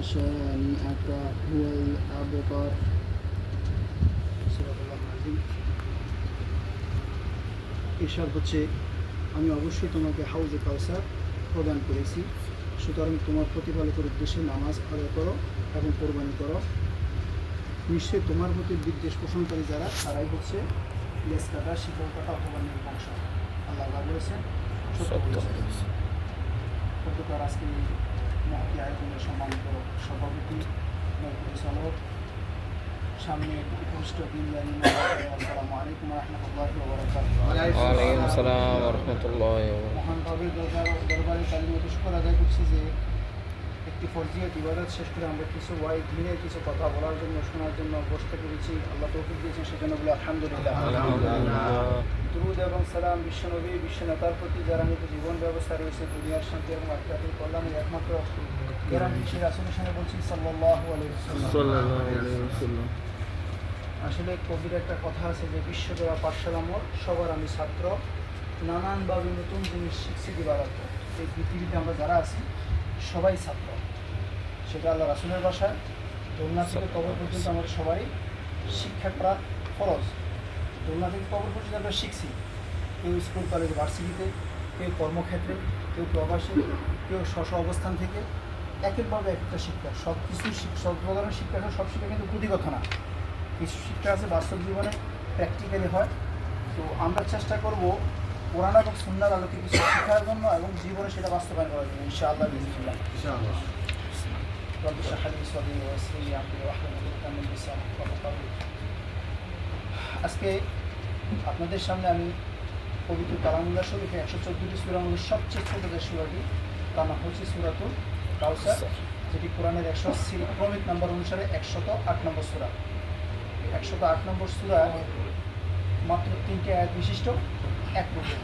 شانئك هو الأبتر। ঈর্ষাদ হচ্ছে আমি অবশ্যই তোমাকে হাউজে কাউসার প্রদান করেছি, সুতরাং তোমার প্রতিপালকের উদ্দেশ্যে নামাজ আদায় করো এবং কোরবানি করো। নিশ্চয়ই তোমার প্রতি বিদ্বেষ পোষণকারী যারা, তারাই হচ্ছে লেস কাটা, শিকল কাটা অথবা নির্বংশ। আল্লাহ বলেছেন, সত্য বলেছেন। প্রত্যেকের আজকে মহতি আয়োজনের সম্মানিত সভাপতি, পরিচালক, সামনে উপস্থিত দিনদারি, আসসালামু আলাইকুম রহমতুল্লাহি ওয়া বারাকাতুহু। ওয়ালাইকুম আসসালাম ওয়া রাহমাতুল্লাহি ওয়া বারাকাতুহু। মহান রবের দরবারে কালিমাত শুকর আদায় করছি যে একটি ফরজিয়াত ইবাদত শেষ করে আমরা কিছু দিনের কিছু কথা বলার জন্য, শোনার জন্য বসতে পেরেছি। আল্লাহ তৌফিক দিয়েছেন, সেজন্য বলে আলহামদুলিল্লাহ। দুরূদ এবং সালাম বিশ্বনবী, বিশ্বনেতার প্রতি, যারা নিজ জীবন ব্যবস্থা রয়েছে দুনিয়ার শান্তি এবং আখিরাতের কল্যাণের একমাত্র গ্যারান্টি, সেই রাসূলের সামনে বলছি সাল্লাল্লাহু আলাইহি ওয়াসাল্লাম। আসলে কবির একটা কথা আছে যে বিশ্বজোড়া পাঠশালামর সবার আমি ছাত্র, নানানভাবে নতুন জিনিস শিখছি দিবারাত। এই পৃথিবীতে আমরা যারা আছি সবাই ছাত্র, সেটা আল্লাহ রাসূলের ভাষায়। দোলনা থেকে কবর পর্যন্ত আমাদের সবাই শিক্ষা করা ফরজ। দোলনা থেকে কবর পর্যন্ত আমরা শিখছি, কেউ স্কুল কলেজ ভার্সিটিতে, কেউ কর্মক্ষেত্রে, কেউ প্রবাসী, কেউ স্ব অবস্থান থেকে। একইভাবে একটা শিক্ষা, সব কিছু সব ধরনের শিক্ষা, সব শিক্ষা কিন্তু পুঁথিগত না। কিছু শিক্ষা আছে বাস্তব জীবনে প্র্যাকটিক্যালি হয়। তো আমরা চেষ্টা করব কোরআন এবং সুন্নাহর আলোকে কিছু শিক্ষার জন্য এবং জীবনে সেটা বাস্তবায়ন করার জন্য ইনশাআল্লাহ। আজকে আপনাদের সামনে আমি পবিত্র কালামুল্লাহ শরীফে 114টি সূরার মধ্যে সবচেয়ে ছোট যে সূরাটি, তার নাম হচ্ছে সূরাতুল কাউসার, যেটি কোরআনের 180 ক্রমিক নাম্বার অনুসারে 108 নম্বর সূরা। 108 নম্বর সূরা মাত্র 3টি আয়াত বিশিষ্ট এক রূপে,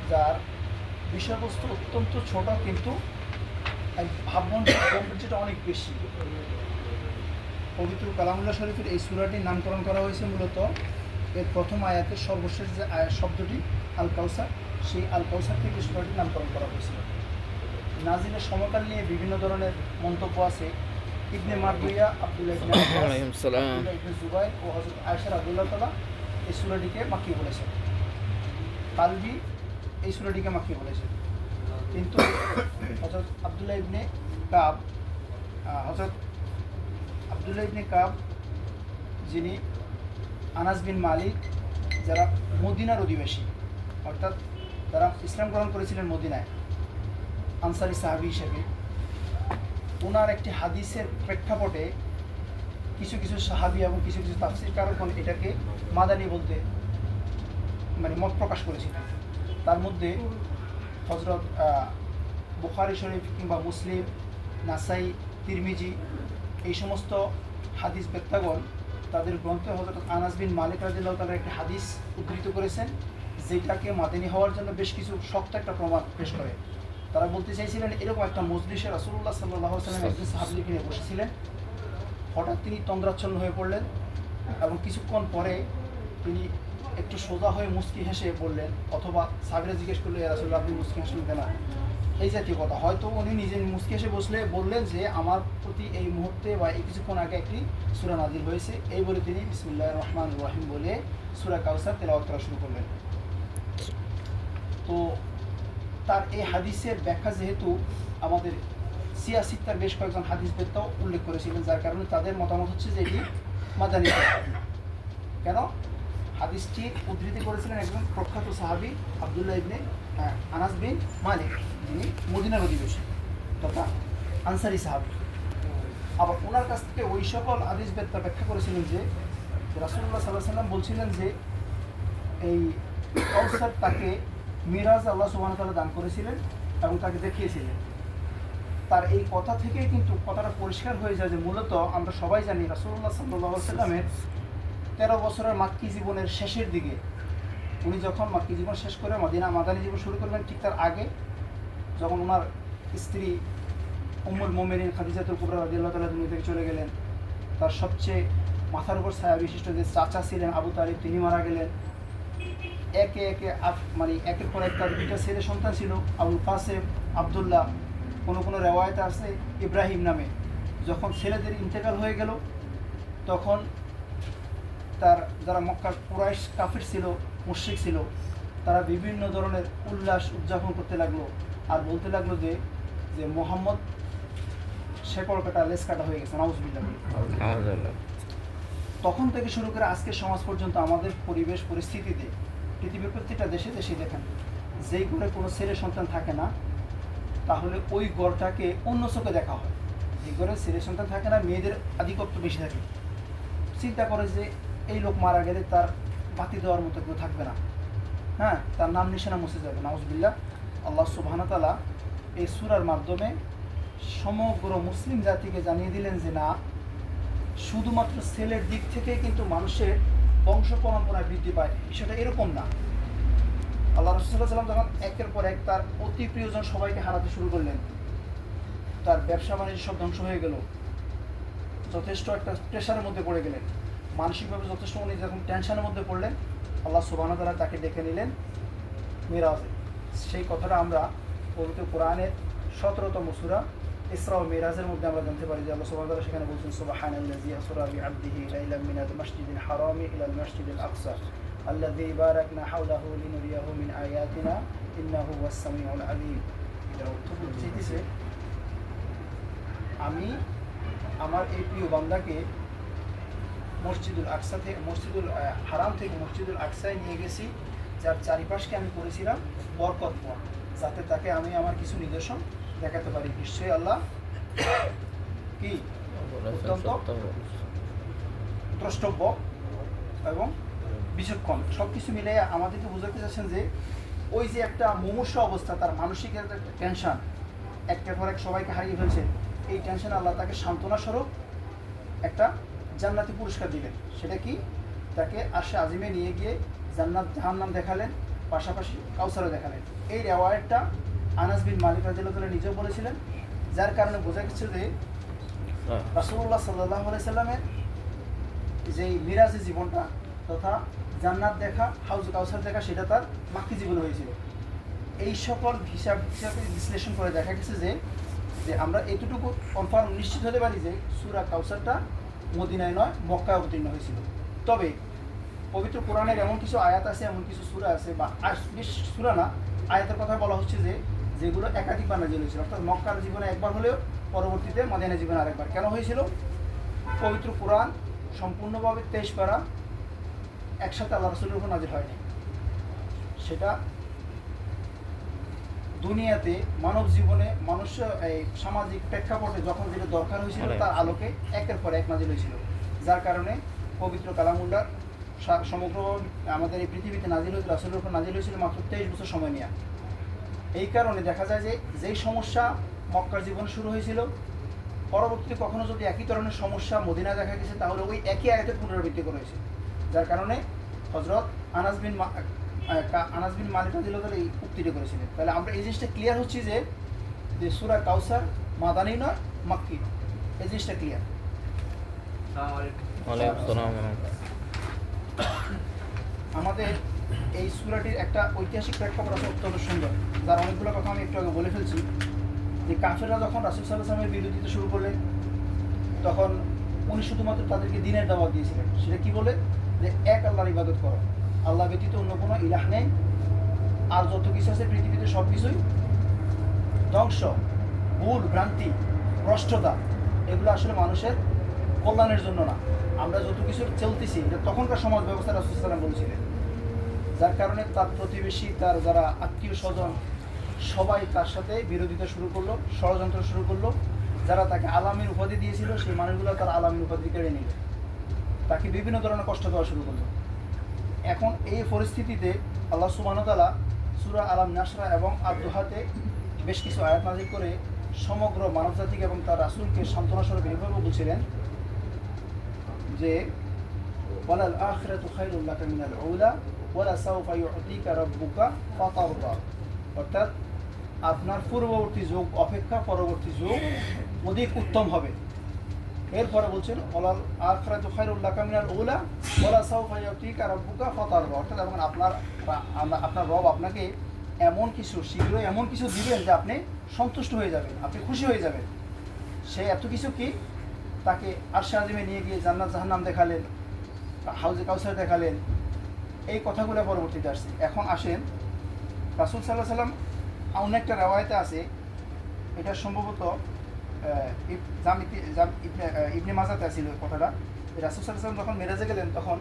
যার বিষয়বস্তু অত্যন্ত ছোট, কিন্তু গাম্ভীর্যটা অনেক বেশি। পবিত্র কালামুল্লাহ শরীফের এই সূরাটির নামকরণ করা হয়েছে মূলত এর প্রথম আয়াতের সর্বশেষ যে আয়াত শব্দটি আল কাউসার, সেই আল কাউসার থেকে সূরাটির নামকরণ করা হয়েছিল। নাজিলের সময়কাল নিয়ে বিভিন্ন ধরনের মন্তব্য আছে। ইবনে মারদুইয়া, আব্দুল্লাহ ইবনে জুবাইর ও হযরত আয়েশা রাদিয়াল্লাহু তাআলা এই সূরাটিকে মাক্কি বলেছেন। কালবি এই সূরাটিকে মাক্কি বলেছেন, কিন্তু হযরত আব্দুল্লাহ ইবনে কাব, যিনি আনাস বিন মালিক, যারা মদিনার অধিবাসী, অর্থাৎ যারা ইসলাম গ্রহণ করেছিলেন মদিনায় আনসারি সাহাবী হিসেবে, ওনার একটি হাদিসের প্রেক্ষাপটে কিছু কিছু সাহাবী এবং কিছু কিছু তাফসীরকারগণ এটাকে মাদানী বলতে মত প্রকাশ করেছিলেন। তার মধ্যে হযরত বুখারী শরীফ কিংবা মুসলিম, নাসাই, তিরমিজি, এই সমস্ত হাদিস বেত্তাগণ তাদের গ্রন্থে হযরত আনাস বিন মালিক রাদিয়াল্লাহু তাআলার একটি হাদিস উদ্ধৃত করেছেন, যেটাকে মাদানী হওয়ার জন্য বেশ কিছু শক্ত একটা প্রমাণ পেশ করে। তারা বলতে চাইছিলেন, এরকম একটা মজলিসে রাসূলুল্লাহ সাল্লাল্লাহু আলাইহি ওয়াসাল্লাম একজন সাহাবীকে নিয়ে বসেছিলেন, হঠাৎ তিনি তন্দ্রাচ্ছন্ন হয়ে পড়লেন এবং কিছুক্ষণ পরে তিনি একটু সোজা হয়ে মুচকি হেসে বললেন, অথবা সাহাবীরা জিজ্ঞেস করলো, ইয়া রাসূলুল্লাহ আপনি মুচকি হাসলেন কেন, এই জাতীয় কথা। হয়তো উনি নিজে মুচকি হেসে বললেন যে আমার প্রতি এই মুহূর্তে বা এই কিছুক্ষণ আগে একটি সূরা নাযিল হয়েছে। এই বলে তিনি বিসমিল্লাহির রহমানির রহিম বলে সূরা কাউসার তেলাওয়াত করা শুরু করলেন। তো তার এই হাদিসের ব্যাখ্যা যেহেতু আমাদের সিয়াসিত্তার বেশ কয়েকজন হাদিস বেত্তাও উল্লেখ করেছিলেন, যার কারণে তাদের মতামত হচ্ছে যে এটি মাদানী। কেন? হাদিসটি উদ্ধৃতি করেছিলেন একজন প্রখ্যাত সাহাবী আব্দুল্লাহ ইবনে আনাস বিন মালিক, যিনি মদিনার অধিবাসী তথা আনসারি সাহাবী। আবার ওনার কাছ থেকে ওই সকল হাদিস বেত্তা ব্যাখ্যা করেছিলেন যে রাসূলুল্লাহ সাল্লাল্লাহু আলাইহি ওয়াসাল্লাম বলছিলেন যে এই কাউসার তাকে মিরাজ আল্লাহ সুবহানাহু ওয়া তাআলা দান করেছিলেন এবং তাকে দেখিয়েছিলেন। তার এই কথা থেকেই কিন্তু কথাটা পরিষ্কার হয়ে যায় যে মূলত আমরা সবাই জানি রাসূলুল্লাহ সাল্লাল্লাহু আলাইহি ওয়াসাল্লামের 13 বছরের মাক্কি জীবনের শেষের দিকে, উনি যখন মাক্কি জীবন শেষ করে মাদানী জীবন শুরু করবেন, ঠিক তার আগে যখন ওনার স্ত্রী উম্মুল মুমিনিন খাদিজাতুল কুবরা রাদিয়াল্লাহু তাআলা দুনিয়া থেকে চলে গেলেন, তার সবচেয়ে মাথার উপর ছায়া বিশিষ্ট যে চাচা ছিলেন আবু তালিব, তিনি মারা গেলেন। একে একে একের পর এক তার দুইটা ছেলে সন্তান ছিল, আবুল কাসেম, আবদুল্লাহ, কোনো কোনো রেওয়ায়তে আছে ইব্রাহিম নামে। যখন ছেলেদের ইন্তেকাল হয়ে গেল তখন তার যারা মক্কার কুরাইশ কাফির ছিল, মুশরিক ছিল, তারা বিভিন্ন ধরনের উল্লাস উদযাপন করতে লাগলো আর বলতে লাগলো যে যে মোহাম্মদ শেকড় কাটা লেস কাটা হয়ে গেছে, নাউজুবিল্লাহ। আলহামদুলিল্লাহ। তখন থেকে শুরু করে আজকের সমাজ পর্যন্ত আমাদের পরিবেশ পরিস্থিতিতে পৃথিবীর প্রত্যেকটা দেশে দেশে দেখেন, যেই ঘরে কোনো ছেলে সন্তান থাকে না তাহলে ওই ঘরটাকে অন্য চোখে দেখা হয়। যে ঘরে ছেলে সন্তান থাকে না, মেয়েদের আধিপত্য বেশি থাকে। চিন্তা করে যে এই লোক মারা গেলে তার বাতি দেওয়ার মতো কেউ থাকবে না, হ্যাঁ, তার নাম নিশানা মুছে যাবে, নাউজুবিল্লাহ। আল্লাহ সুবহানাহু ওয়া তাআলা এই সূরার মাধ্যমে সমগ্র মুসলিম জাতিকে জানিয়ে দিলেন যে না, শুধুমাত্র ছেলের দিক থেকে কিন্তু মানুষের বংশ পরম্পরা বৃদ্ধি পায়, বিষয়টা এরকম না। আল্লাহ রাসূল সাল্লাল্লাহু আলাইহি ওয়াসাল্লাম যখন একের পর এক তার অতি প্রিয়জন সবাইকে হারাতে শুরু করলেন, তার ব্যবসা বাণিজ্য সব ধ্বংস হয়ে গেল, যথেষ্ট একটা প্রেশারের মধ্যে পড়ে গেলেন, মানসিকভাবে যথেষ্ট উনি যখন টেনশনের মধ্যে পড়লেন, আল্লাহ সুবহানাহু ওয়া তাআলা তাকে ডেকে নিলেন মিরাজে। সেই কথাটা আমরা পবিত্র কোরআনের 17তম সূরা ইসরা ও মিরাজের মধ্যে আমরা জানতে পারি যে আল্লাহ সুবহানাহু ওয়া তাআলা সেখানে বলছেন সুবহানাল্লাযী আসরা বিআবদিহি লাইলাম মিনাল মাসজিদিল হারামি ইলাল মাসজিদিল আকসা আল্লাযী বারাকনা হাওলাহু লিনুরিয়াহু মিন আয়াতিনা ইন্নাহু হুয়াস সামিউল আলীম। এর অর্থ বুঝতেছে, আমি আমার এই প্রিয় বান্দাকে মসজিদুল আকসা থেকে মসজিদুল হারাম থেকে মসজিদুল আকসায় নিয়ে গেছি, যার চারিপাশকে আমি করেছিলাম বরকতময়, যাতে তাকে আমি আমার কিছু নিদর্শন দেখাতে পারি। নিশ্চয়ই আল্লাহ কি অত্যন্ত দ্রষ্টব্য এবং বিচক্ষণ। সব কিছু মিলে আমাদেরকে বোঝাতে চাচ্ছেন যে ওই যে একটা মুমূর্ষ অবস্থা, তার মানসিক একটা টেনশন, একটার পর এক সবাইকে হারিয়ে ফেলছে, এই টেনশন আল্লাহ তাকে সান্ত্বনা স্বরূপ একটা জান্নাতি পুরস্কার দিলেন। সেটা কি? তাকে আরশে আজিমে নিয়ে গিয়ে জান্নাত জাহান্নাম দেখালেন, পাশাপাশি কাউসারও দেখালেন। এই রেওয়ায়েতটা আনাস বিন মালিক রাদিয়াল্লাহু তাআলা নিজেও বলেছিলেন, যার কারণে বোঝা গেছে যে রাসূলুল্লাহ সাল্লাল্লাহু আলাইহি সাল্লামের যেই মিরাজের জীবনটা তথা জান্নাত দেখা, হাউজ কাউসার দেখা, সেটা তার মাক্কি জীবনে হয়েছিল। এই সকল হিসাবে বিশ্লেষণ করে দেখা গেছে যে যে আমরা এতটুকু কনফার্ম নিশ্চিত হতে পারি যে সূরা কাউসারটা মদিনায় নয়, মক্কায় অবতীর্ণ হয়েছিল। তবে পবিত্র কোরআনের এমন কিছু আয়াত আছে, এমন কিছু সূরা আছে, বা বেশ সূরা না, আয়াতের কথা বলা হচ্ছে যে যেগুলো একাধিকবার নাযিল হয়েছিল, অর্থাৎ মক্কার জীবনে একবার হলেও পরবর্তীতে মদিনা জীবনে আরেকবার। কেন হয়েছিল? পবিত্র কোরআন সম্পূর্ণভাবে 23 পারা একসাথে আল্লাহ রাসূলের উপর নাযিল হয়নি। সেটা দুনিয়াতে মানব জীবনে মানুষ এই সামাজিক প্রেক্ষাপটে যখন যেটা দরকার হয়েছিল তার আলোকে একের পর এক নাযিল হয়েছিল, যার কারণে পবিত্র কালামুল্লাহ সমগ্র আমাদের এই পৃথিবীতে নাযিল হয়েছিল, রাসূলের উপর নাযিল হয়েছিল মাত্র 23 বছর সময় নিয়ে। এই কারণে দেখা যায় যে যেই সমস্যা মক্কার জীবনে শুরু হয়েছিল, পরবর্তীতে কখনো যদি একই ধরনের সমস্যা মদিনায় দেখা গেছে তাহলে ওই একই আয়াতের পুনরাবৃত্তি করা হয়েছে, যার কারণে হযরত আনাস বিন মালিক রাদিয়াল্লাহু তাআলা এই উক্তিটি করেছিলেন। তাহলে আমরা এই জিনিসটা ক্লিয়ার হচ্ছি যে সূরা কাউসার মাদানী নয়, মাক্কি, এই জিনিসটা ক্লিয়ার। আমাদের এই সূরাটির একটা ঐতিহাসিক প্রেক্ষাপট আছে অত্যন্ত সুন্দর, যার অনেকগুলো কথা আমি একটু আগে বলে ফেলছি। যে কাফেররা যখন রাসূল সাল্লাল্লাহু আলাইহি ওয়াসাল্লামের বিরোধিতা শুরু করলেন, তখন উনি শুধুমাত্র তাদেরকে দ্বীনের দাওয়াত দিয়েছিলেন। সেটা কি বলে? যে এক আল্লাহর ইবাদত করো, আল্লাহ ব্যতীত অন্য কোনো ইলাহ নেই, আর যত কিছু আছে পৃথিবীতে সব কিছুই ধ্বংস, ভুল, ভ্রান্তি, ভ্রষ্টতা, এগুলো আসলে মানুষের কল্যাণের জন্য না। আমরা যত কিছু চলতেছি এটা তখনকার সমাজ ব্যবস্থা রাসূল সাল্লাল্লাহু আলাইহি ওয়াসাল্লাম বলছিলেন, যার কারণে তার প্রতিবেশী, তার যারা আত্মীয় স্বজন সবাই তার সাথে বিরোধিতা শুরু করলো, ষড়যন্ত্র শুরু করলো। যারা তাকে আলামীর উপাধি দিয়েছিল সেই মানুষগুলো তার আলামীর উপাধি কেড়ে নিল, তাকে বিভিন্ন ধরনের কষ্ট দেওয়া শুরু করলো। এখন এই পরিস্থিতিতে আল্লাহ সুবহানাহু ওয়া তাআলা সূরা আলাম নাসরা এবং আদ-দুহাতে বেশ কিছু আয়াত নাযিল করে সমগ্র মানবজাতিকে এবং তার রাসূলকে সান্ত্বনা স্বরূপ এইভাবে বলছিলেন যে ওয়ালাল আখিরাতু খায়রুল লাকা মিনাল উলা ওয়ালা সাওফা ইউতিকা রাব্বুকা ফাতারদা, অর্থাৎ আপনার পূর্ববর্তী যুগ অপেক্ষা পরবর্তী যুগ অধিক উত্তম হবে। এরপরে বলছেন ওয়ালাল আখিরাতু খায়রুল লাকা মিনাল উলা ওয়ালা সাওফা ইউতিকা রাব্বুকা ফাতারদা, অর্থাৎ এখন আপনার রব আপনাকে এমন কিছু শীঘ্রই এমন কিছু দিবেন যে আপনি সন্তুষ্ট হয়ে যাবেন, আপনি খুশি হয়ে যাবেন। সে এত কিছু কি, তাকে আরশে আজিমে নিয়ে গিয়ে জান্নাত জাহান্নাম দেখালেন, হাউজে কাউসার দেখালেন, এই কথাগুলো পরবর্তীতে আসছে। এখন আসেন, রাসূল সাল্লাল্লাহু আলাইহি সাল্লাম অন্য একটা রেওয়ায়েতে আছে, এটা সম্ভবত ইবনে মাজাতে ছিল কথাটা। রাসূল সাল্লাল্লাহু আলাইহি সাল্লাম যখন মেরাজে গেলেন তখন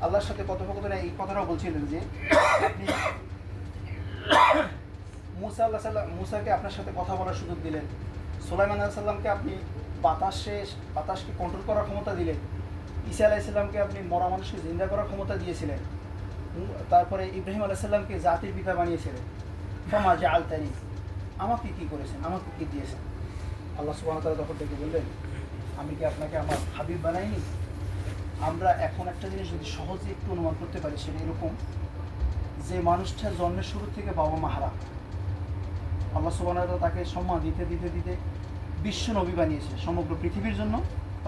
আল্লাহর সাথে কথোপকথনে এই কথাটাও বলছিলেন যে আপনি মুসাকে আপনার সাথে কথা বলার সুযোগ দিলেন, সুলাইমান আলাইহিস সালামকে আপনি বাতাসকে কন্ট্রোল করার ক্ষমতা দিলেন, ঈসা আলাইহিস সালামকে আপনি মরা মানুষকে জিন্দা করার ক্ষমতা দিয়েছিলেন, তারপরে ইব্রাহিম আলাইহিস সালামকে জাতির পিতা বানিয়েছিলেন। ফামা জাআলতানি, আমাকে কি করেছেন, আমাকে কি দিয়েছেন? আল্লাহ সুবহানাহু ওয়া তাআলা তখন ডেকে বললেন, আমি কি আপনাকে আমার হাবিব বানাইনি? আমরা এখন একটা জিনিস যদি সহজে একটু অনুমান করতে পারি, সেটা এরকম যে মানুষটা জন্মের শুরু থেকে বাবা মা হারা, আল্লাহ সুবহানাহু ওয়া তাআলা তাকে সম্মান দিতে দিতে দিতে বিশ্ব নবী বানিয়েছে, সমগ্র পৃথিবীর জন্য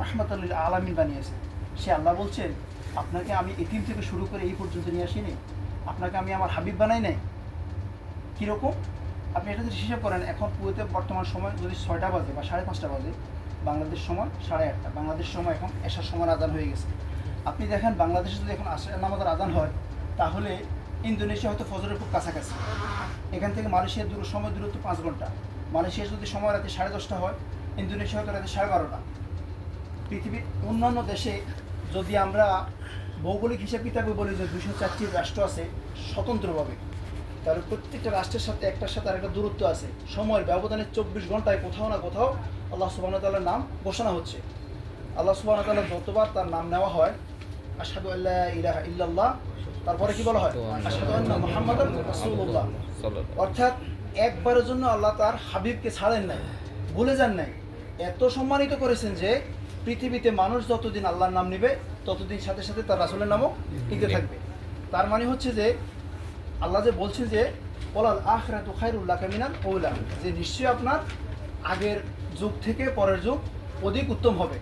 রাহমাতুল লিল আলামিন বানিয়েছে। সে আল্লাহ বলছেন, আপনাকে আমি এতিম থেকে শুরু করে এই পর্যন্ত নিয়ে আসিনি, আপনাকে আমি আমার হাবিব বানাই নাই। কীরকম? আপনি এটা যদি হিসাব করেন, এখন কুয়েতে বর্তমান সময় যদি 6টা বাজে বা 5:30 বাজে, বাংলাদেশ সময় 8:30, বাংলাদেশ সময় এখন এশার সময় আজান হয়ে গেছে। আপনি দেখেন বাংলাদেশে যদি এখন আসর নামাজের আজান হয়, তাহলে ইন্দোনেশিয়া হয়তো ফজরের খুব কাছাকাছি। এখান থেকে মালয়েশিয়ার সময় দূরত্ব 5 ঘন্টা। মালয়েশিয়ার যদি সময় রাতে 10:30 হয়, ইন্দোনেশিয়া হয়তো রাতে 12:30। পৃথিবীর অন্যান্য দেশে যদি আমরা ভৌগোলিক হিসাব কিতাবে বলি যে 204টি রাষ্ট্র আছে স্বতন্ত্রভাবে, তাহলে প্রত্যেকটা রাষ্ট্রের সাথে একটার সাথে আরেকটা দূরত্ব আছে। সময়ের ব্যবধানে 24 ঘন্টায় কোথাও না কোথাও আল্লাহ সুবহানাহু ওয়া তাআলার নাম ঘোষণা হচ্ছে। আল্লাহ সুবহানাহু ওয়া তাআলা যতবার তার নাম নেওয়া হয়, আশহাদু আল্লা ইলাহা ইল্লাল্লাহ, তারপরে কি বলা হয়? আশহাদু আন্না মুহাম্মাদান রাসূলুল্লাহ। অর্থাৎ একবারের জন্য আল্লাহ তার হাবিবকে ছাড়েন নাই, ভুলে যান নাই। এত সম্মানিত করেছেন যে পৃথিবীতে মানুষ যতদিন আল্লাহর নাম নেবে ততদিন সাথে সাথে তার রাসূলের নামও নিতে থাকবে। তার মানে হচ্ছে যে আল্লাহ যে বলছেন যে ওয়ালাল আখিরাতু খায়রুল লাকা মিনাল উলা, যে নিশ্চয়ই আপনার আগের যুগ থেকে পরের যুগ অধিক উত্তম হবে।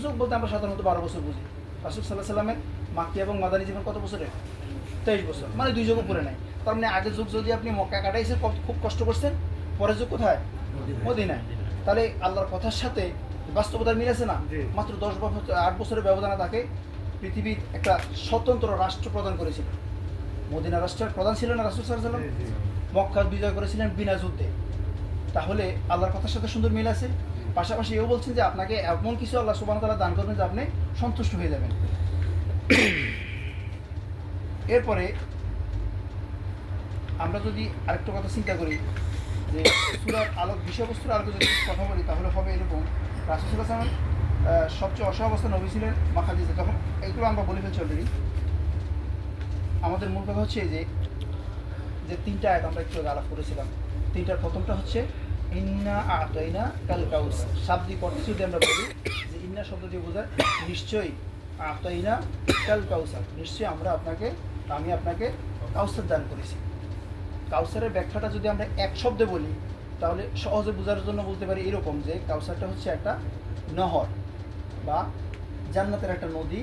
যুগ বলতে আমরা সাধারণত 12 বছর বুঝি। রাসূল সাল্লাল্লাহু আলাইহি সাল্লামের মাক্কি এবং মাদানী জীবন কত বছরের? 23 বছর, মানে 2 যুগ উপরে নাই। তার মানে আগের যুগ যদি আপনি মক্কা কাটাইছেন, খুব কষ্ট করছেন, পরের যুগ কোথায়? মদিনায়। তাহলে আল্লাহর কথার সাথে বাস্তবতার মিল আছে না? মাত্র 8 বছরের ব্যবধানে তাকে পৃথিবীর একটা স্বতন্ত্র রাষ্ট্র প্রদান করেছিল। মদিনা রাষ্ট্রের প্রধান ছিলেন রাসূল সাল্লাল্লাহু আলাইহি ওয়াসাল্লাম, মক্কা বিজয় করেছিলেন বিনা যুদ্ধে। তাহলে আল্লাহর কথার সাথে সুন্দর মিল আছে। পাশাপাশি এও বলছেন যে আপনাকে এমন কিছু আল্লাহ সুবহানাহু ওয়া তাআলা দান করবেন যে আপনি সন্তুষ্ট হয়ে যাবেন। এরপরে আমরা যদি আরেকটা কথা চিন্তা করি যে সূরার বিষয়বস্তুর আলোকে যদি কথা বলি, তাহলে হবে এরকম, রাসূল সাল্লাল্লাহু আলাইহি ওয়াসাল্লাম সবচেয়ে অসহাবস্থা নবী ছিলেন মা খাদিজা। তখন এইগুলো আমরা বলে ফেলছি অলরেডি। আমাদের মূল কথা হচ্ছে যে 3টা আয়াত আমরা একটু আলাপ করেছিলাম। 3টার প্রথমটা হচ্ছে ইন্না আ'তাইনা কাল কাউসার। শাব্দিক অর্থ যদি আমরা বলি যে ইন্না শব্দ দিয়ে বোঝায় নিশ্চয়ই, আ'তাইনা কাল কাউসার, নিশ্চয়ই আমি আপনাকে কাউসার দান করেছি। কাউসারের ব্যাখ্যাটা যদি আমরা এক শব্দে বলি, তাহলে সহজে বোঝার জন্য বলতে পারি এরকম যে কাউসারটা হচ্ছে একটা নহর বা জান্নাতের একটা নদী।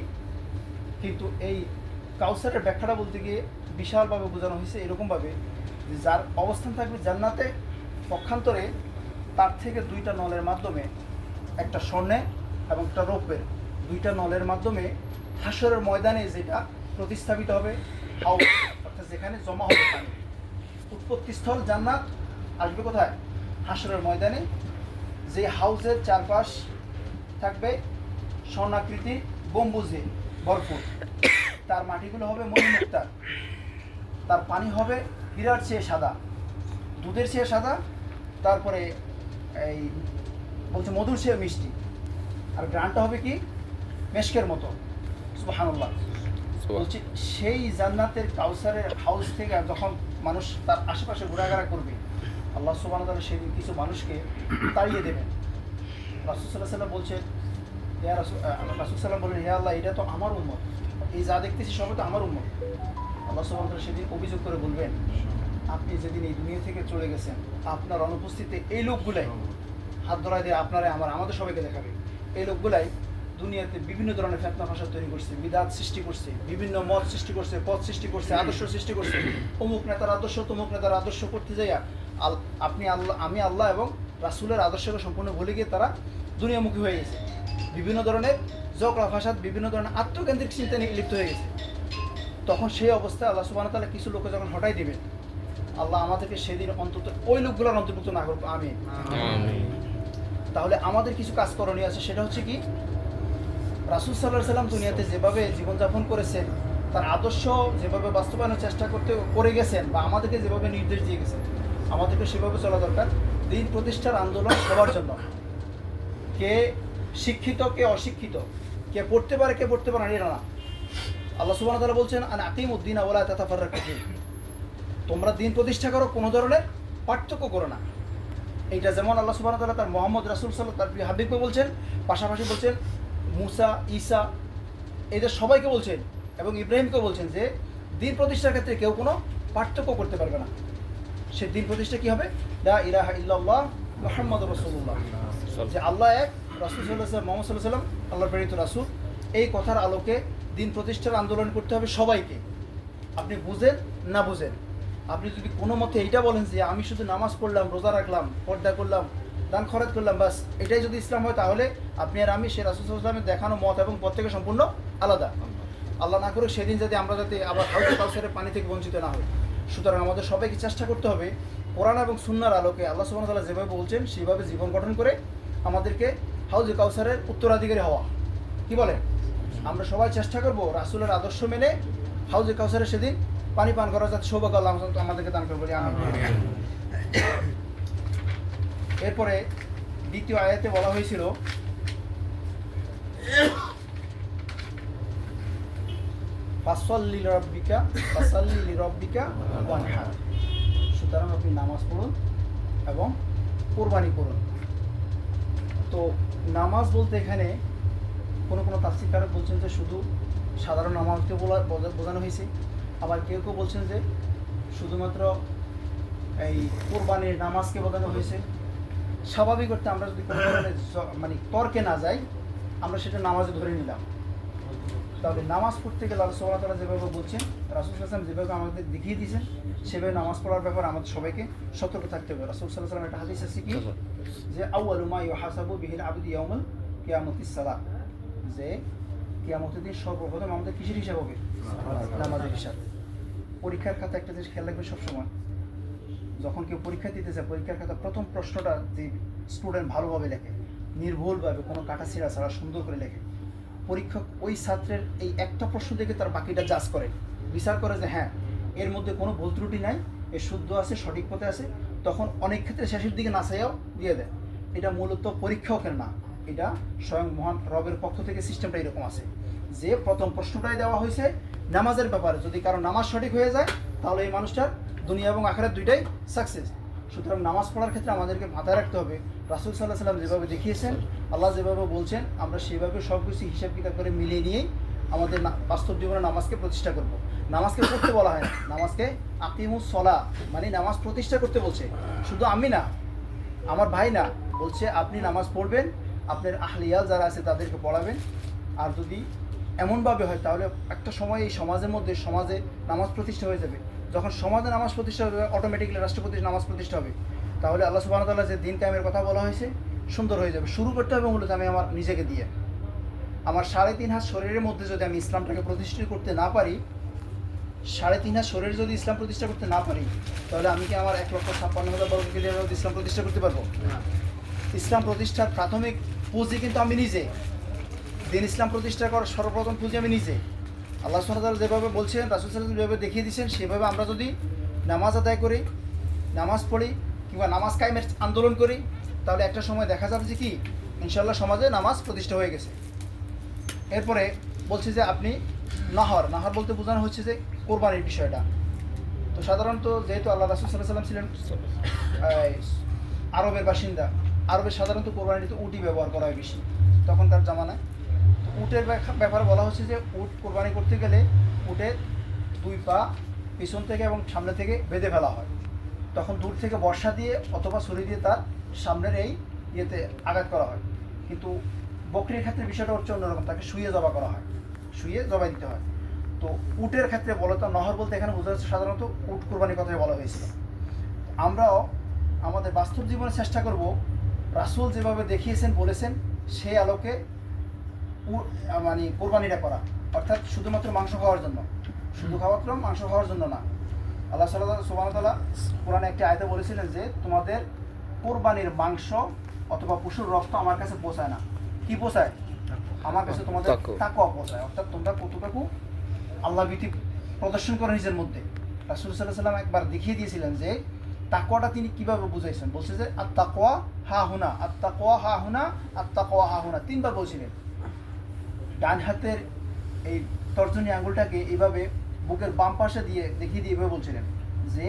কিন্তু এই কাউসারের ব্যাখ্যাটা বলতে গিয়ে বিশালভাবে বোঝানো হয়েছে এরকমভাবে যে যার অবস্থান থাকবে জান্নাতে, পক্ষান্তরে তার থেকে 2টা নলের মাধ্যমে, একটা স্বর্ণে এবং একটা রৌপ্যের 2টা নলের মাধ্যমে হাসরের ময়দানে যেটা প্রতিস্থাপিত হবে হাউজ, অর্থাৎ যেখানে জমা হবে পানি। উৎপত্তিস্থল জান্নাত আসবে কোথায়? হাসরের ময়দানে, যে হাউজের চারপাশ থাকবে স্বর্ণাকৃতি গম্বুজে ভরপুর। তার মাটিগুলো হবে মণিমুক্তার, তার পানি হবে হীরার চেয়ে সাদা, দুধের চেয়ে সাদা, তারপরে এই বলছে মধুর চেয়ে মিষ্টি, আর গ্রানটা হবে কি মেশকের মতো। সুবহানাল্লাহ। বলছে সেই জান্নাতের কাউসারের হাউস থেকে যখন মানুষ তার আশেপাশে ঘোরাঘোরা করবে, আল্লাহ সুবহানাহু ওয়া তাআলা সেদিন কিছু মানুষকে তাড়িয়ে দেবেন। রাসূল সাল্লাল্লাহু আলাইহি ওয়াসাল্লাম বলছে, রাসূল সাল্লাম বলেন, হে আল্লাহ, এটা তো আমার উম্মত, এই যা দেখতেছি সবই তো আমার উম্মত। আল্লাহ সুবহানাহু ওয়া তাআলা সেদিন অভিযোগ করে বলবেন, আপনি যেদিন এই দুনিয়া থেকে চলে গেছেন, আপনার অনুপস্থিতিতে এই লোকগুলাই হাত ধরায় দিয়ে আমাদের সবাইকে দেখাবে। এই লোকগুলাই দুনিয়াতে বিভিন্ন ধরনের ফিতনা ফাসাদ তৈরি করছে, বিদআত সৃষ্টি করছে, বিভিন্ন মত সৃষ্টি করছে, পথ সৃষ্টি করছে, আদর্শ সৃষ্টি করছে। অমুক নেতার আদর্শ তমুক নেতার আদর্শ করতে যাইয়া আপনি আল্লাহ, আমি আল্লাহ এবং রাসূলের আদর্শকে সম্পূর্ণ ভুলে গিয়ে তারা দুনিয়ামুখী হয়ে গেছে, বিভিন্ন ধরনের ঝগড়া ফাসাদ, বিভিন্ন ধরনের আত্মকেন্দ্রিক চিন্তা নিয়ে লিপ্ত হয়ে গেছে। তখন সেই অবস্থায় আল্লাহ সুবহানাহু ওয়া তাআলা কিছু লোককে যখন হটাই দিবেন, আল্লাহ আমাদেরকে সেদিন অন্তত ওই লোকগুলোর অন্তর্ভুক্ত না করবো, আমিন। আমিন। তাহলে আমাদের কিছু কাজ করণীয় আছে, সেটা হচ্ছে কি, রাসূল সাল্লাল্লাহু আলাইহি ওয়াসাল্লাম দুনিয়াতে যেভাবে জীবনযাপন করেছেন, তার আদর্শ যেভাবে বাস্তবায়নের চেষ্টা করে গেছেন, বা আমাদেরকে যেভাবে নির্দেশ দিয়ে গেছেন, আমাদেরকে সেভাবে চলা দরকার। দিন প্রতিষ্ঠার আন্দোলন সবার জন্য, কে শিক্ষিত কে অশিক্ষিত, কে পড়তে পারে কে পড়তে পারে না, এটা না। আল্লাহ সুবহানাহু ওয়া তাআলা বলছেন, আন আকিমুদ্দিন ওয়া লা তাতাফাররাকু ফীহি, তোমরা দিন প্রতিষ্ঠা করো, কোনো ধরনের পার্থক্য করো না। এইটা যেমন আল্লাহ সুবহানাহু ওয়া তাআলা তার মুহাম্মদ রাসূল সাল্লাল্লাহু তার প্রিয় হাবিবকে বলছেন, পাশাপাশি বলছেন মুসা, ঈসা, এদের সবাইকে বলছেন, এবং ইব্রাহিমকে বলছেন যে দিন প্রতিষ্ঠার ক্ষেত্রে কেউ কোনো পার্থক্য করতে পারবে না। সে দিন প্রতিষ্ঠা কী হবে? লা ইলাহা ইল্লাল্লাহ মুহাম্মাদুর রাসূলুল্লাহ, যে আল্লাহ এক, রাসূল সাল্লাল্লাহু আলাইহি ওয়াসাল্লাম মুহাম্মদ সাল্লাল্লাহু আলাইহি ওয়াসাল্লাম আল্লাহর প্রেরিত রাসূল। এই কথার আলোকে দিন প্রতিষ্ঠার আন্দোলন করতে হবে সবাইকে। আপনি বুঝেন না বুঝেন, আপনি যদি কোনো মতে এইটা বলেন যে আমি শুধু নামাজ পড়লাম, রোজা রাখলাম, পর্দা করলাম, দান খরচ করলাম, বাস এটাই যদি ইসলাম হয়, তাহলে আপনি আর আমি সে রাসূল সাল্লাল্লাহু আলাইহি ওয়াসাল্লামের দেখানো মত এবং পথ থেকে সম্পূর্ণ আলাদা। আল্লাহ না করে সেদিন যাতে আমরা আবার হাউজে কাউসারের পানি থেকে বঞ্চিত না হই। সুতরাং আমাদের সবাইকে চেষ্টা করতে হবে কোরআন এবং সুন্নাহর আলোকে আল্লাহ সুবহানাহু ওয়া তাআলা যেভাবে বলছেন সেইভাবে জীবন গঠন করে আমাদেরকে হাউজে কাউসারের উত্তরাধিকারী হওয়া। কি বলেন? আমরা সবাই চেষ্টা করব রাসূলের আদর্শ মেনে হাউজে কাউসারের সেদিন পানি পান করার যাতে সৌভাগ্য আল্লাহ আমাদেরকে দান করবে, আমিন। এরপরে দ্বিতীয় আয়াতে বলা হয়েছিল, ফাসাল্লি লিরাব্বিকা ওয়ানহার, সুতরাং আপনি নামাজ পড়ুন এবং কোরবানি করুন। তো নামাজ বলতে এখানে কোনো কোনো তাফসীরকারক বলছেন যে শুধু সাধারণ নামাজকে বোঝানো হয়েছে, আবার কেউ কেউ বলছেন যে শুধুমাত্র এই কোরবানির নামাজকে বোঝানো হয়েছে। স্বাভাবিক অর্থে আমরা যদি কোনো ধরনের মানে তর্কে না যাই, আমরা সেটা নামাজে ধরে নিলাম। তাহলে নামাজ পড়তে গেলে আল্লাহ সুবহানাহু ওয়া তাআলা যেভাবে বলছেন, রাসূল সাল্লাল্লাহু আলাইহি ওয়াসাল্লাম যেভাবে আমাদের দেখিয়ে দিয়েছেন, সেভাবে নামাজ পড়ার ব্যাপারে আমাদের সবাইকে সতর্ক থাকতে হবে। রাসূল সাল্লাল্লাহু আলাইহি ওয়াসাল্লাম একটা হাদিস আছে কি, যে আউয়ালু মা ইউহাসাবু বিহিল আবদু ইয়াউমুল কিয়ামতিস সালাত, যে কিয়ামতের দিন সর্বপ্রথম আমাদের কিসের হিসাব হবে? নামাজের হিসাব। পরীক্ষার খাতা একটা জিনিস খেয়াল রাখবে সবসময়, যখন কেউ পরীক্ষা দিতে যায়, পরীক্ষার খাতা প্রথম প্রশ্নটা যে স্টুডেন্ট ভালোভাবে লেখে, নির্ভুলভাবে, কোনো কাটাছিড়া ছাড়া সুন্দর করে লেখে, পরীক্ষক ওই ছাত্রের এই একটা প্রশ্ন দেখে তার বাকিটা জাজ করে, বিচার করে যে হ্যাঁ এর মধ্যে কোনো ভুল ত্রুটি নাই, এর শুদ্ধ আছে, সঠিক পথে আছে, তখন অনেক ক্ষেত্রে শেষের দিকে নাচাইয়াও দিয়ে দেয়। এটা মূলত পরীক্ষকের না, এটা স্বয়ং মহান রবের পক্ষ থেকে সিস্টেমটা এরকম আছে যে প্রথম প্রশ্নটাই দেওয়া হয়েছে নামাজের ব্যাপারে। যদি কারো নামাজ সঠিক হয়ে যায়, তাহলে এই মানুষটার দুনিয়া এবং আখিরাত দুইটাই সাকসেস। সুতরাং নামাজ পড়ার ক্ষেত্রে আমাদেরকে মাথায় রাখতে হবে রাসূল সাল্লাল্লাহু আলাইহি ওয়াসাল্লাম যেভাবে দেখিয়েছেন, আল্লাহ যেভাবে বলছেন, আমরা সেভাবে সব কিছু হিসাব কিতাব করে মিলিয়ে নিয়েই আমাদের বাস্তব জীবনে নামাজকে প্রতিষ্ঠা করব। নামাজকে পড়তে বলা হয় না, নামাজকে আকিমুস সলা মানে নামাজ প্রতিষ্ঠা করতে বলছে। শুধু আমি না, আমার ভাই না, বলছে আপনি নামাজ পড়বেন, আপনার আহলিয়াল যারা আছে তাদেরকে পড়াবেন। আর যদি এমনভাবে হয়, তাহলে একটা সময় এই সমাজে নামাজ প্রতিষ্ঠা হয়ে যাবে। যখন সমাজে নামাজ প্রতিষ্ঠা হবে, অটোমেটিক্যালি রাষ্ট্রপতি নামাজ প্রতিষ্ঠা হবে। তাহলে আল্লাহ সুবহানাহু ওয়া তাআলা যে দিন কায়েমের কথা বলা হয়েছে সুন্দর হয়ে যাবে। শুরু করতে হবে মূলত আমি আমার নিজেকে দিয়ে। আমার 3.5 হাত শরীরের মধ্যে যদি আমি ইসলামটাকে প্রতিষ্ঠা করতে না পারি, 3.5 হাত শরীরে যদি ইসলাম প্রতিষ্ঠা করতে না পারি, তাহলে আমি কি আমার 1,56,000 বর্গ কিলোমিটার ইসলাম প্রতিষ্ঠা করতে পারবো? ইসলাম প্রতিষ্ঠার প্রাথমিক পুঁজি কিন্তু আমি নিজে। দিন ইসলাম প্রতিষ্ঠা করার সর্বপ্রথম পুঁজি আমি নিজে। আল্লাহ সুবহানাহু ওয়া তাআলা যেভাবে বলছেন, রাসূল সাল্লাল্লাহু আলাইহি ওয়াসাল্লাম যেভাবে দেখিয়ে দিয়েছেন, সেভাবে আমরা যদি নামাজ আদায় করি, নামাজ পড়ি, কিংবা নামাজ কায়েমের আন্দোলন করি, তাহলে একটা সময় দেখা যাবে যে কি ইনশাআল্লাহ সমাজে নামাজ প্রতিষ্ঠা হয়ে গেছে। এরপরে বলছে যে আপনি নাহর বলতে বোঝানো হচ্ছে যে কোরবানির বিষয়টা। তো সাধারণত যেহেতু আল্লাহ রাসূল সাল্লাল্লাহু আলাইহি ওয়াসাল্লাম ছিলেন আরবের বাসিন্দা, আরবে সাধারণত কোরবানিতে উটই ব্যবহার করা হয় বেশি তখনকার জামানায়। তো উটের ব্যাপারে বলা হচ্ছে যে উট কোরবানি করতে গেলে উটের 2 পা পিছন থেকে এবং সামনে থেকে বেঁধে ফেলা হয়। তখন দূর থেকে বর্ষা দিয়ে অথবা ছুরি দিয়ে তার সামনের এই ইয়েতে আঘাত করা হয়। কিন্তু বকরির ক্ষেত্রে বিষয়টা হচ্ছে অন্যরকম, তাকে শুয়ে জবা করা হয়, শুয়ে জবাই দিতে হয়। তো উটের ক্ষেত্রে বলতো নহর বলতে এখানে বোঝা যাচ্ছে সাধারণত উট কোরবানির কথাই বলা হয়েছিল। আমরাও আমাদের বাস্তব জীবনে চেষ্টা করব রাসূল যেভাবে দেখিয়েছেন বলেছেন সেই আলোকে মানে কোরবানিটা করা, অর্থাৎ শুধুমাত্র মাংস খাওয়ার জন্য, শুধু খাওয়াত্র মাংস খাওয়ার জন্য না। আল্লাহ সুবহানাহু ওয়া তাআলা কোরআনে একটি আয়াতে বলেছিলেন যে তোমাদের কোরবানির মাংস অথবা পশুর রক্ত আমার কাছে পৌঁছায় না। কি পৌঁছায়? আমার কাছে তোমাদের তাকওয়া পৌঁছায়, অর্থাৎ তোমরা কতটুকু আল্লাহ ভীতি প্রদর্শন করে নিজের মধ্যে। রাসূল সাল্লাল্লাহু আলাইহি ওয়াসাল্লাম একবার দেখিয়ে দিয়েছিলেন যে তাকওয়াটা তিনি কিভাবে বুঝাইছেন। বলছে যে আত-তাকওয়া হা হুনা, আত-তাকওয়া হা হুনা, আত-তাকওয়া হা হুনা, তিনবার বলছিলেন। ডান হাতের এই তর্জনী আঙ্গুলটাকে এইভাবে বুকের বাম পাশে দিয়ে দেখিয়ে দিয়ে এভাবে বলছিলেন যে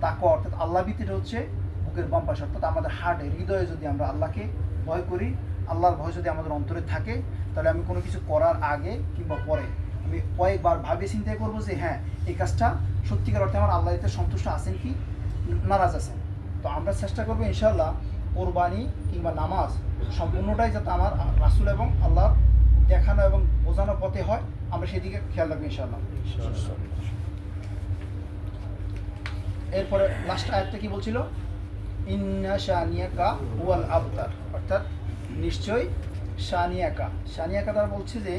তাকওয়া অর্থাৎ আল্লাহ ভীতিটা হচ্ছে বুকের বাম পাশে, অর্থাৎ আমাদের হার্টে হৃদয়ে যদি আমরা আল্লাহকে ভয় করি, আল্লাহর ভয় যদি আমাদের অন্তরে থাকে, তাহলে আমি কোনো কিছু করার আগে কিংবা পরে আমি কয়েকবার ভাবে চিন্তা করবো যে হ্যাঁ এই কাজটা সত্যিকার অর্থে আমার আল্লাহ এতে সন্তুষ্ট আছেন কি নারাজ আছেন। তো আমরা চেষ্টা করবো ইনশাআল্লাহ কোরবানি কিংবা নামাজ সম্পূর্ণটাই যাতে আমার রাসূল এবং আল্লাহর দেখানো এবং বোঝানো পথে হয়, আমরা সেদিকে খেয়াল রাখবো ইনশাআল্লাহ। এরপরে লাস্ট আয়াতটা কি বলছিল? ইন্না শানিয়াকা হুয়াল আবতার, অর্থাৎ নিশ্চয়ই শানিয়াকা তারা বলছে যে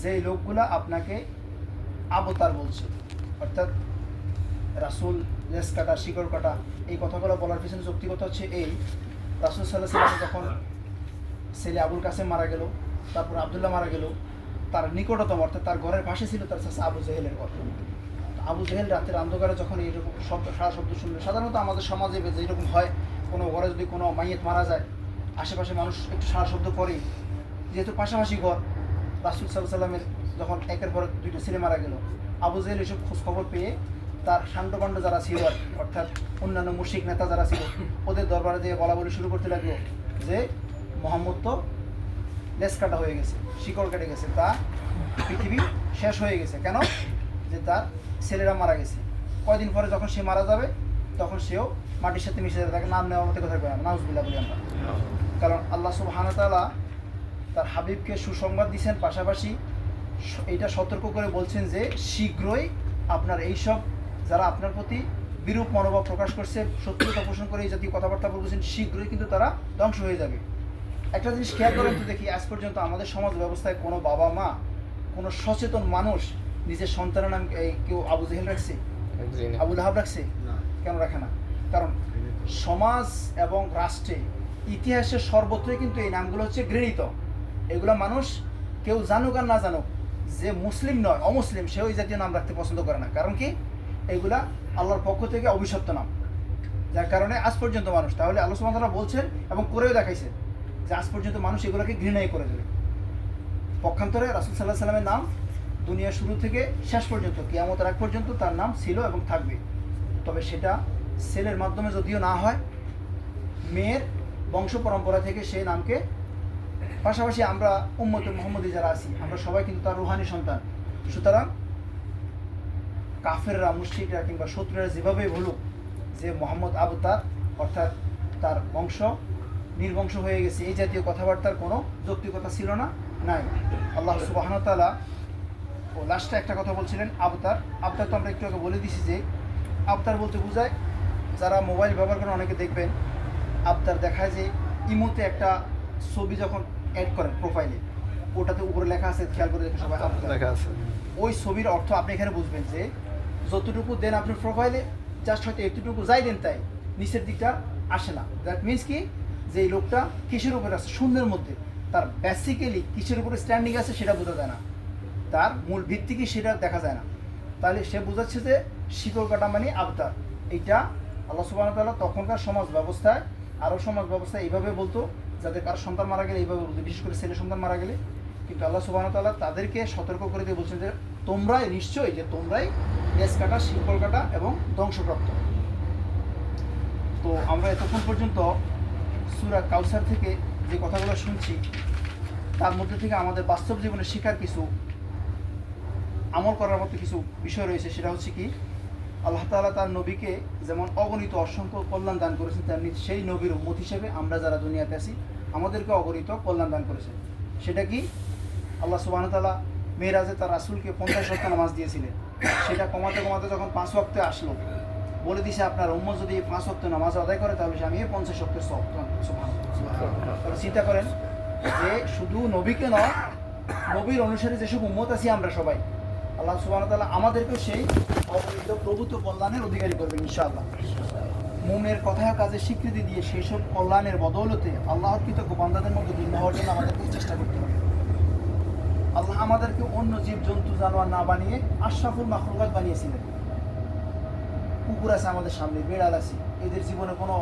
যেই লোকগুলা আপনাকে আবতার বলছে, অর্থাৎ রাসূল লেস কাটা শিকড় কাটা এই কথাগুলো বলার পিছনে যৌক্তিকতা হচ্ছে এই, রাসূল সাল্লাল্লাহু আলাইহি ওয়াসাল্লাম যখন ছেলে আবুল কাসেম মারা গেল, তারপর আব্দুল্লাহ মারা গেল, তার নিকটতম অর্থাৎ তার ঘরের পাশে ছিল তার চাচা আবু জেহেলের ঘর। আবু জেহেল রাতের অন্ধকারে যখন এইরকম সারা শব্দ শুনবে, সাধারণত আমাদের সমাজে যেরকম হয় কোনো ঘরে যদি কোনো মাইয়েত মারা যায় আশেপাশে মানুষ একটু সারা শব্দ করে, যেহেতু পাশাপাশি ঘর। রাসূল সাল্লাল্লাহু আলাইহি ওয়াসাল্লামের যখন একের পর দুইটা ছেলে মারা গেল, আবু জেহেল এসব খোঁজ খবর পেয়ে তার সান্ডবান্ড যারা ছিল অর্থাৎ অন্যান্য মুশরিক নেতা যারা ছিল ওদের দরবারে দিয়ে বলা বলি শুরু করতে লাগলো যে মুহাম্মদ তো লেস কাটা হয়ে গেছে, শিকড় কেটে গেছে, তা পৃথিবী শেষ হয়ে গেছে। কেন? যে তার ছেলেরা মারা গেছে। কয়দিন পরে যখন সে মারা যাবে তখন সেও মাটির সাথে মিশে যাবে, তাকে নাম নেওয়ার মতো কথা বলে নাউজুবিল্লাহ বলি আমরা। কারণ আল্লাহ সুবহানাহু ওয়া তাআলা তার হাবিবকে সুসংবাদ দিয়েছেন, পাশাপাশি এইটা সতর্ক করে বলছেন যে শীঘ্রই আপনার এইসব যারা আপনার প্রতি বিরূপ মনোভাব প্রকাশ করছে, শত্রুতা পোষণ করে এই জাতীয় কথাবার্তা বলছেন, শীঘ্রই কিন্তু তারা ধ্বংস হয়ে যাবে। একটা জিনিস খেয়াল করেন তো দেখি, আজ পর্যন্ত আমাদের সমাজ ব্যবস্থায় কোনো বাবা মা, কোনো সচেতন মানুষ নিজের সন্তানের নাম কেউ আবু জেহেল রাখছে, আবু লাহাব রাখছে? কেন রাখে না? কারণ সমাজ এবং রাষ্ট্রে ইতিহাসের সর্বত্রই কিন্তু এই নামগুলো হচ্ছে ঘৃণিত। এগুলো মানুষ কেউ জানুক আর না জানুক, যে মুসলিম নয় অমুসলিম সেও এই জাতীয় নাম রাখতে পছন্দ করে না। কারণ কি? এগুলা আল্লাহর পক্ষ থেকে অভিশপ্ত নাম, যার কারণে আজ পর্যন্ত মানুষ, তাহলে আল্লাহ সুবহানাহু ওয়া তাআলা বলছেন এবং করেও দেখাইছে যে আজ পর্যন্ত মানুষ এগুলোকে ঘৃণাই করে দেবে। পক্ষান্তরে রাসূল সাল্লাল্লাহু আলাইহি ওয়াসাল্লামের নাম দুনিয়া শুরু থেকে শেষ পর্যন্ত কিয়ামতের আগ পর্যন্ত তার নাম ছিল এবং থাকবে। তবে সেটা ছেলের মাধ্যমে যদিও না হয়, মেয়ের বংশ পরম্পরা থেকে সেই নামকে, পাশাপাশি আমরা উম্মতে মুহাম্মদী যারা আছি আমরা সবাই কিন্তু তার রুহানি সন্তান। সুতরাং কাফেররা, মুশরিকরা কিংবা শত্রুরা যেভাবেই বলুক যে মোহাম্মদ আবতার অর্থাৎ তার বংশ নির্বংশ হয়ে গেছে, এই জাতীয় কথাবার্তার কোনো যৌক্তিকতা ছিল না, নাই। আল্লাহ সুবহানাহু ওয়া তাআলা ও লাস্টে একটা কথা বলছিলেন আবতার। আবতার তো আমরা একটু আগে বলে দিছি যে আবতার বলতে বোঝায়, যারা মোবাইল ব্যবহার করেন অনেকে দেখবেন আবতার দেখায় যে ইমোতে একটা ছবি যখন অ্যাড করেন প্রোফাইলে, ওটাতে উপরে লেখা আছে, খেয়াল করে দেখেন সবাই, আবতার লেখা আছে। ওই ছবির অর্থ আপনি এখানে বুঝবেন যে যতটুকু দেন আপনার প্রোফাইলে, জাস্ট হয়তো এতটুকু যাই দেন তাই নিচের দিকটা আসে না। দ্যাট মিনস কি? যে এই লোকটা কিসের উপরে আছে, শূন্যের মধ্যে, তার বেসিক্যালি কিসের উপরে স্ট্যান্ডিং আছে সেটা বোঝা যায় না, তার মূল ভিত্তি কি সেটা দেখা যায় না। তাহলে সে বোঝাচ্ছে যে শিকড় কাটা মানে আবতার। এইটা আল্লাহ সুবহানাহু ওয়া তাআলা তখনকার সমাজ ব্যবস্থায়, আরও সমাজ ব্যবস্থায় এইভাবে বলতো, যাদের কারো সন্তান মারা গেলে এইভাবে বলতো, বিশেষ করে ছেলে সন্তান মারা গেলে। কিন্তু আল্লাহ সুবহানাহু ওয়া তাআলা তাদেরকে সতর্ক করে দিয়ে বলছেন যে তোমরাই নিশ্চয়ই, যে তোমরাই লেজ কাটা, শিকড় কাটা এবং ধ্বংসপ্রাপ্ত। তো আমরা এতক্ষণ পর্যন্ত সূরা কাউসার থেকে যে কথাগুলো শুনছি তার মধ্যে থেকে আমাদের বাস্তব জীবনে শেখার কিছু, আমল করার মতো কিছু বিষয় রয়েছে। সেটা হচ্ছে কি, আল্লাহ তাআলা তার নবীকে যেমন অগণিত অসংখ্য কল্যাণ দান করেছেন, তেমনি সেই নবীর উম্মত হিসেবে আমরা যারা দুনিয়াতে আছি আমাদেরকে অগণিত কল্যাণ দান করেছেন। সেটা কি? আল্লাহ সুবহানাহু ওয়া তাআলা মেরাজে তার রাসূলকে 50 ওয়াক্ত নামাজ দিয়েছিলেন, সেটা কমাতে কমাতে যখন 5 ওয়াক্তে আসলো, বলে দিছে আপনার উম্মত যদি 5 ওয়াক্ত নামাজ আদায় করে তাহলে সে আমি 50 ওয়াক্তের সওয়াব সুবহানাল্লাহ। তাহলে চিন্তা করেন যে শুধু নবীকে নয়, নবীর অনুসারী যেসব উম্মত আছি আমরা সবাই, আল্লাহ সুবহানাহু ওয়া তাআলা আমাদেরকেও সেই অবৈধ প্রভূত কল্যাণের অধিকারী করবেন ইনশাআল্লাহ। মুমিনের কথায় কাজে স্বীকৃতি দিয়ে সেই সব কল্যাণের বদৌলতে আল্লাহর কৃতজ্ঞ বান্দাদের মধ্যে গণ্য হওয়ার জন্য আমাদেরকে চেষ্টা করতে হবে। আল্লাহ আমাদেরকে অন্য জীব জন্তু জানোয়ার না বানিয়ে আশরাফুল মাখলুকাত বানিয়েছিলেন। কুকুর আছে আমাদের সামনে, বিড়াল আছে, এদের জীবনে কোনো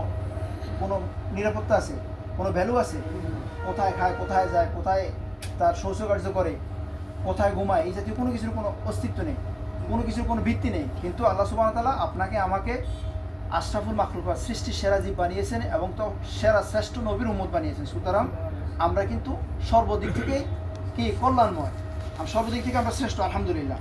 কোনো নিরাপত্তা আছে, কোনো ভ্যালু আছে? কোথায় খায়, কোথায় যায়, কোথায় তার শৌচকার্য করে, কোথায় ঘুমায়, এই জাতীয় কোনো কিছুর কোনো অস্তিত্ব নেই, কোনো কিছুর কোনো ভিত্তি নেই। কিন্তু আল্লাহ সুবহানাহু ওয়া তাআলা আপনাকে আমাকে আশরাফুল মাখলুকাত, সৃষ্টির সেরা জীব বানিয়েছেন এবং তো সেরা শ্রেষ্ঠ নবীর উম্মত বানিয়েছেন। সুতরাং আমরা কিন্তু সর্বদিক থেকে কি কল্যাণময়, সর্বদিক থেকে আমরা শ্রেষ্ঠ আলহামদুলিল্লাহ।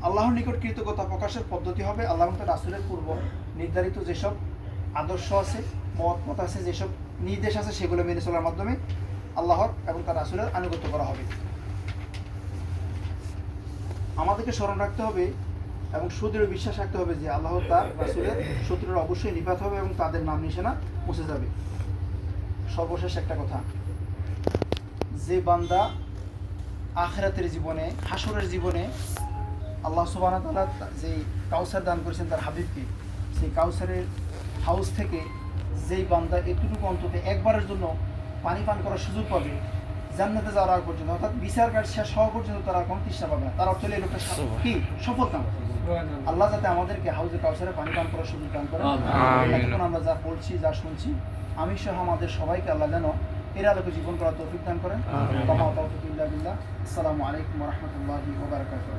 আল্লাহর নিকট কৃতজ্ঞতা প্রকাশের পদ্ধতি হবে আল্লাহ এবং তার রাসূলের পূর্ব নির্ধারিত যেসব আদর্শ আছে, মত আছে, যেসব নির্দেশ আছে সেগুলো মেনে চলার মাধ্যমে আল্লাহর এবং তার রাসূলের আনুগত্য করা হবে। আমাদেরকে স্মরণ রাখতে হবে এবং সুদৃঢ় বিশ্বাস রাখতে হবে যে আল্লাহ তার রাসূলের শত্রুরা অবশ্যই নিপাত হবে এবং তাদের নাম নিশানা মুছে যাবে। সর্বশেষ একটা কথা, যে বান্দা আখিরাতের জীবনে, হাসরের জীবনে আল্লাহ সুবহানাহু ওয়া তাআলা যে কাউসার দান করেছেন তার হাবিবকে, সেই কাউসারের হাউস থেকে যেই বান্দা এতটুকু অন্তত একবারের জন্য পানি পান করার সুযোগ পাবে জান্নাতে যাওয়ার আগ পর্যন্ত, অর্থাৎ বিচার কাজ শেষ হওয়া পর্যন্ত তারা কোনো তৃষ্ণা পাবে না। তার অর্থ হলো এই লোকটা কি সফল কাম। আল্লাহ যাতে আমাদেরকে হাউজে কাউসারে পানি পান করার সুযোগ দান করেন। এখন আমরা যা বলছি, যা শুনছি, আমি সহ আমাদের সবাইকে আল্লাহ যেন এর আলোকে জীবন করার তৌফিক দান করেন। আসসালামু আলাইকুম ওয়া রাহমাতুল্লাহি ওয়া বারাকাতুহু।